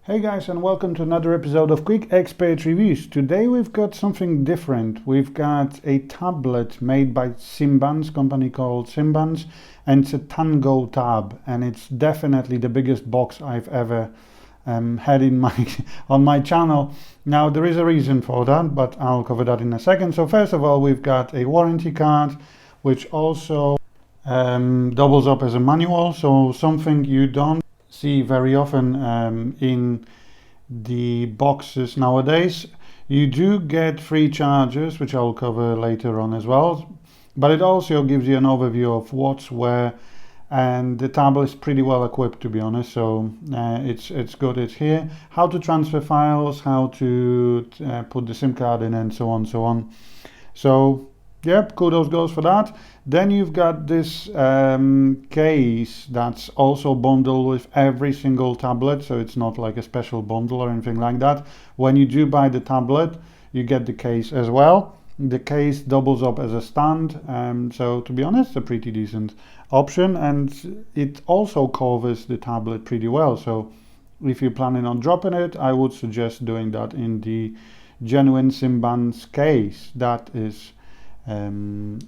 Hey guys, and welcome to another episode of Quick Expert Reviews. Today we've got something different. We've got a tablet made by Simbans, company called Simbans, and it's a TangoTab, and it's definitely the biggest box I've ever had in my on my channel. Now there is a reason for that, but I'll cover that in a second. So first of all, we've got a warranty card, which also doubles up as a manual. So something you don't see very often in the boxes nowadays. You do get free chargers, which I'll cover later on as well, but it also gives you an overview of what's where, and the tablet is pretty well equipped, to be honest. So it's good. It's here, how to transfer files, how to put the SIM card in, and so on, so on. So yep, kudos goes for that. Then you've got this case that's also bundled with every single tablet, so it's not like a special bundle or anything like that. When you do buy the tablet, you get the case as well. The case doubles up as a stand, so to be honest, a pretty decent option, and it also covers the tablet pretty well. So if you're planning on dropping it, I would suggest doing that in the genuine Simbans case that is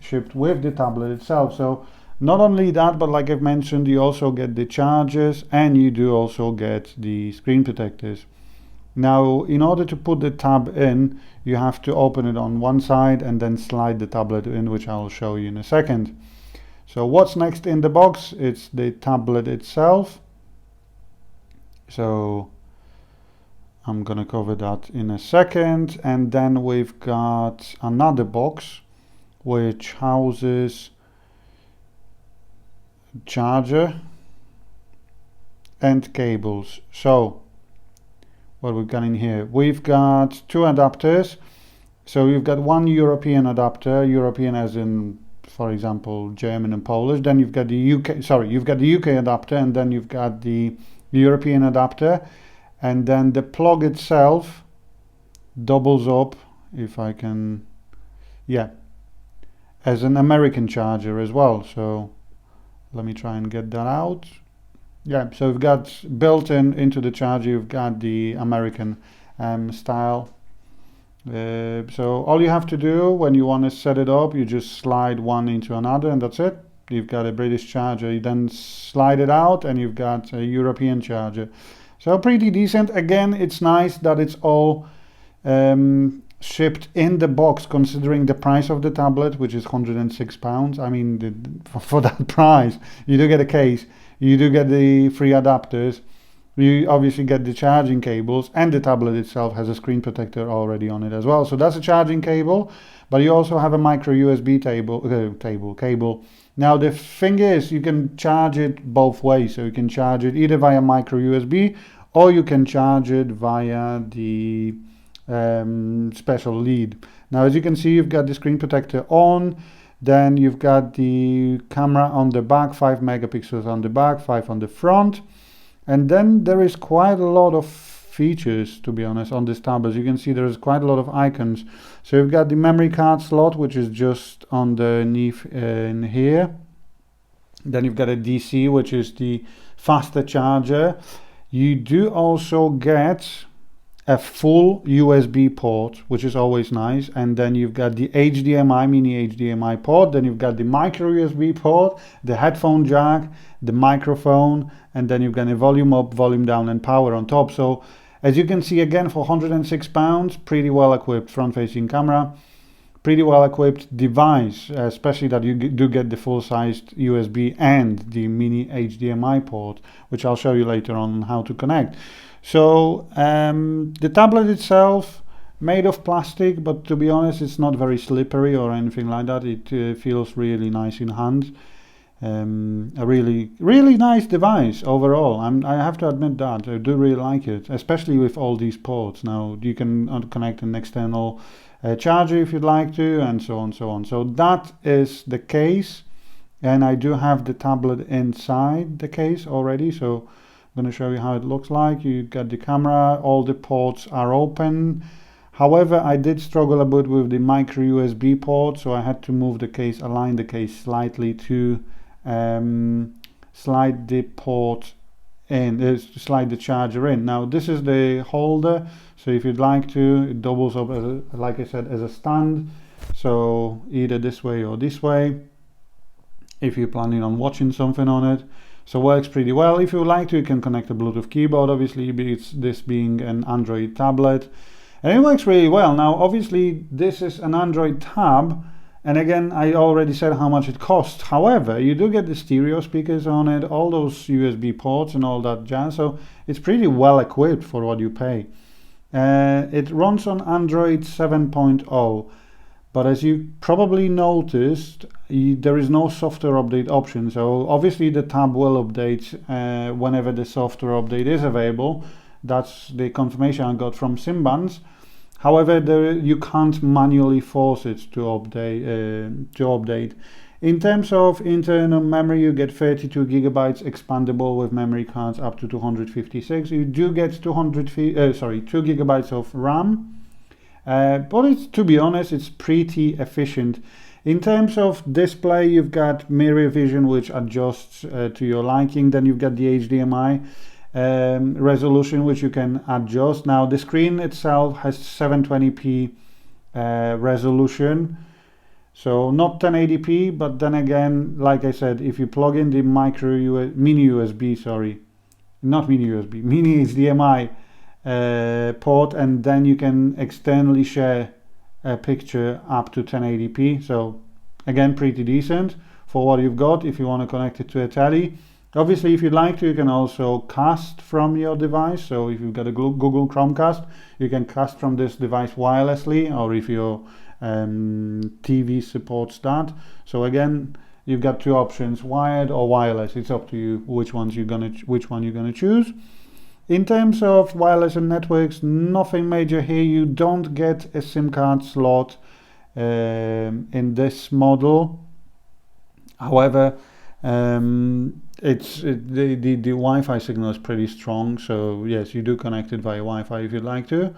shipped with the tablet itself. So not only that, but like I've mentioned, you also get the chargers, and you do also get the screen protectors. Now, in order to put the tab in, you have to open it on one side and then slide the tablet in, which I'll show you in a second. So what's next in the box? It's the tablet itself. So I'm gonna cover that in a second. And then we've got another box which houses charger and cables. So what we've got in here, we've got two adapters. So you've got one European adapter, European as in, for example, German and Polish. Then you've got the UK adapter, and then you've got the European adapter, and then the plug itself doubles up, if I can, yeah, as an American charger as well. So let me try and get that out. Yeah, so we've got built into the charger, you've got the American style. So all you have to do when you want to set it up, you just slide one into another, and that's it. You've got a British charger. You then slide it out, and you've got a European charger. So pretty decent. Again, it's nice that it's all shipped in the box, considering the price of the tablet, which is £106. I mean, for that price, you do get a case, you do get the free adapters, you obviously get the charging cables, and the tablet itself has a screen protector already on it as well. So that's a charging cable, but you also have a micro USB cable. Now the thing is, you can charge it both ways. So you can charge it either via micro USB, or you can charge it via the special lead. Now, as you can see, you've got the screen protector on, then you've got the camera on the back, 5 megapixels on the back, 5 on the front, and then there is quite a lot of features, to be honest, on this tablet. As you can see, there's quite a lot of icons. So you've got the memory card slot, which is just underneath in here. Then you've got a DC, which is the faster charger. You do also get a full USB port, which is always nice, and then you've got the HDMI, mini HDMI port, then you've got the micro USB port, the headphone jack, the microphone, and then you've got a volume up, volume down, and power on top. So as you can see, again, for £106, pretty well equipped front-facing camera, pretty well equipped device, especially that you do get the full-sized USB and the mini HDMI port, which I'll show you later on how to connect. So the tablet itself, made of plastic, but to be honest, it's not very slippery or anything like that. It feels really nice in hand. A really nice device overall. I have to admit that I do really like it, especially with all these ports. Now you can connect an external charger if you'd like to, and so on, so on. So that is the case, and I do have the tablet inside the case already. So I'm going to show you how it looks like. You got the camera, all the ports are open. However, I did struggle a bit with the micro USB port, so I had to move the case, align the case slightly to slide the port in, slide the charger in. Now this is the holder, so if you'd like to, it doubles up as like I said, as a stand, so either this way or this way if you're planning on watching something on it. So works pretty well. If you would like to, you can connect a Bluetooth keyboard, obviously, this being an Android tablet, and it works really well. Now obviously this is an Android tab, and again, I already said how much it costs. However, you do get the stereo speakers on it, all those USB ports and all that jazz, so it's pretty well equipped for what you pay. It runs on Android 7.0, but as you probably noticed, there is no software update option. So obviously the tab will update whenever the software update is available. That's the confirmation I got from Simbans. However, you can't manually force it to update. In terms of internal memory, you get 32 gigabytes expandable with memory cards up to 256. You do get 2 gigabytes of RAM, but to be honest, it's pretty efficient. In terms of display, you've got mirror vision, which adjusts to your liking. Then you've got the HDMI resolution, which you can adjust. Now the screen itself has 720p resolution, so not 1080p, but then again, like I said, if you plug in the mini HDMI port, and then you can externally share a picture up to 1080p. So again, pretty decent for what you've got if you want to connect it to a telly. Obviously, if you'd like to, you can also cast from your device. So if you've got a Google Chromecast, you can cast from this device wirelessly, or if your TV supports that. So again, you've got two options: wired or wireless. It's up to you which one you're gonna choose. In terms of wireless and networks, nothing major here. You don't get a SIM card slot in this model. However, the Wi-Fi signal is pretty strong, so yes, you do connect it via Wi-Fi if you'd like to.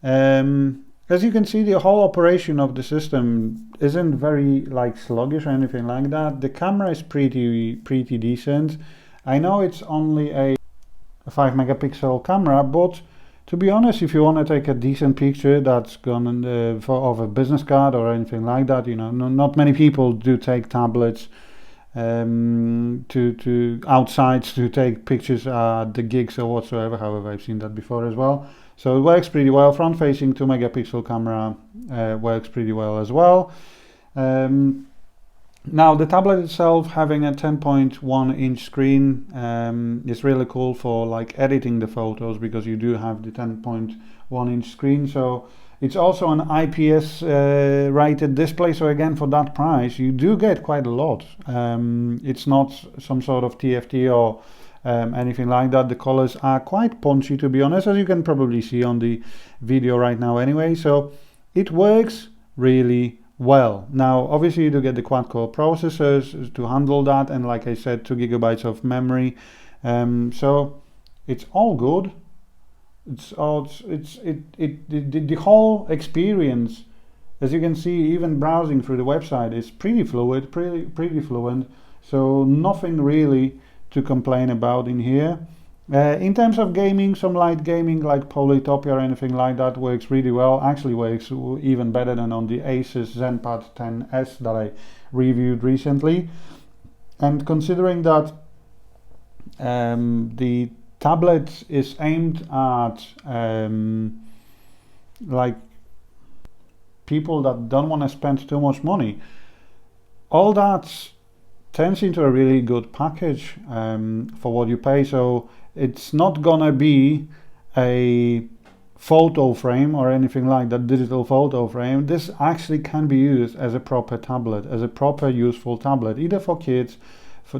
As you can see, the whole operation of the system isn't very sluggish or anything like that. The camera is pretty decent. I know it's only a 5 megapixel camera, but to be honest, if you want to take a decent picture that's gonna of a business card or anything like that, you know, not many people do take tablets to outside to take pictures at the gigs or whatsoever. However, I've seen that before as well, so it works pretty well. Front facing 2 megapixel camera works pretty well as well. Now the tablet itself, having a 10.1 inch screen, is really cool for editing the photos, because you do have the 10.1 inch screen. So it's also an IPS rated display, so again, for that price you do get quite a lot. It's not some sort of TFT or anything like that. The colors are quite punchy, to be honest, as you can probably see on the video right now anyway. So it works really well. Now obviously you do get the quad-core processors to handle that, and like I said, 2 gigabytes of memory. So it's all good. The whole experience, as you can see, even browsing through the website, is pretty fluid, pretty fluent. So nothing really to complain about in here. In terms of gaming, some light gaming like Polytopia or anything like that works really well. Actually works even better than on the Asus ZenPad 10s that I reviewed recently. And considering that the tablet is aimed at people that don't want to spend too much money, all that turns into a really good package for what you pay. So it's not gonna be a photo frame or anything like that, digital photo frame. This actually can be used as a proper tablet, as a proper useful tablet, either for kids,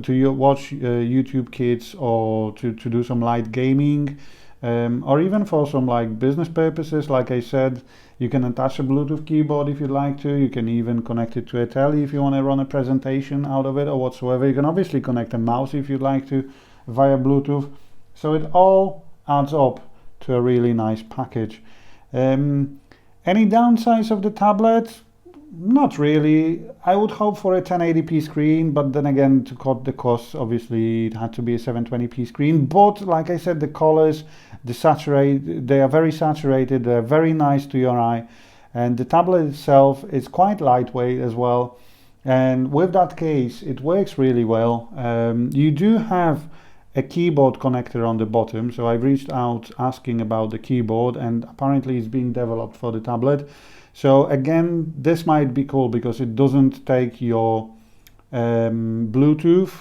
to watch YouTube Kids, or to do some light gaming, or even for some business purposes. Like I said, you can attach a Bluetooth keyboard if you'd like to. You can even connect it to a telly if you want to run a presentation out of it or whatsoever. You can obviously connect a mouse if you'd like to via Bluetooth. So it all adds up to a really nice package. Any downsides of the tablet? Not really. I would hope for a 1080p screen, but then again, to cut the costs, obviously it had to be a 720p screen. But like I said, the colors, they are very saturated, they're very nice to your eye, and the tablet itself is quite lightweight as well. And with that case, it works really well. You do have a keyboard connector on the bottom, so I've reached out asking about the keyboard, and apparently it's being developed for the tablet. So again, this might be cool because it doesn't take your Bluetooth,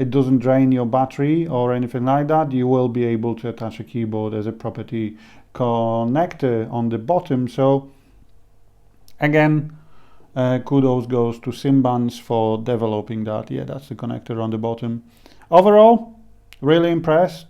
it doesn't drain your battery or anything like that. You will be able to attach a keyboard as a property connector on the bottom. So again, kudos goes to Simbans for developing that. Yeah, that's the connector on the bottom. Overall, really impressed.